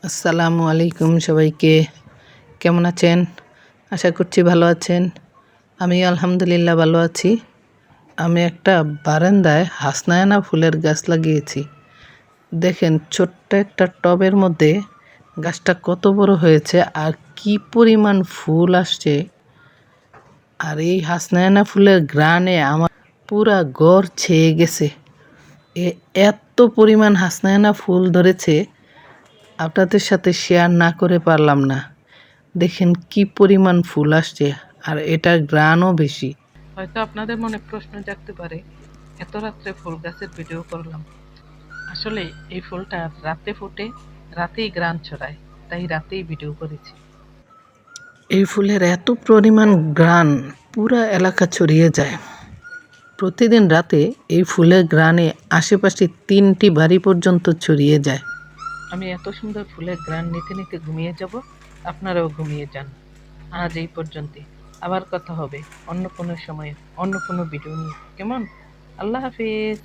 আসসালামু আলাইকুম সবাইকে। কেমন আছেন? আশা করছি ভালো আছেন। আমি আলহামদুলিল্লাহ ভালো আছি। আমি একটা বারান্দায় হাসনায়না ফুলের গাছ লাগিয়েছি। দেখেন ছোট্ট একটা টবের মধ্যে গাছটা কত বড় হয়েছে আর কি পরিমাণ ফুল আসছে। আর এই হাসনায়না ফুলের ঘ্রাণে আমার পুরা ঘর ছেয়ে গেছে। এত পরিমাণ হাসনায়না ফুল ধরেছে, আপনাদের সাথে শেয়ার না করে পারলাম না। দেখেন কি পরিমাণ ফুল আসছে আর এটার ঘ্রাণও বেশি। হয়তো আপনাদের মনে প্রশ্ন জাগতে পারে, এত রাত্রে ফুল গাছের ভিডিও করলাম। আসলে এই ফুলটা রাতে ফোটে, রাতেই ঘ্রাণ ছড়ায়, তাই রাতেই ভিডিও করেছি। এই ফুলের এত পরিমাণ ঘ্রাণ পুরা এলাকা ছড়িয়ে যায়। প্রতিদিন রাতে এই ফুলের ঘ্রাণে আশেপাশে 3টি বাড়ি পর্যন্ত ছড়িয়ে যায়। আমি এত সুন্দর ফুলের ঘ্রাণ নিতে নিতে ঘুমিয়ে যাব, আপনারাও ঘুমিয়ে যান। আজ এই পর্যন্তই। আবার কথা হবে অন্য কোনো সময়ে, অন্য কোনো ভিডিও নিয়ে। কেমন? আল্লাহ হাফিজ।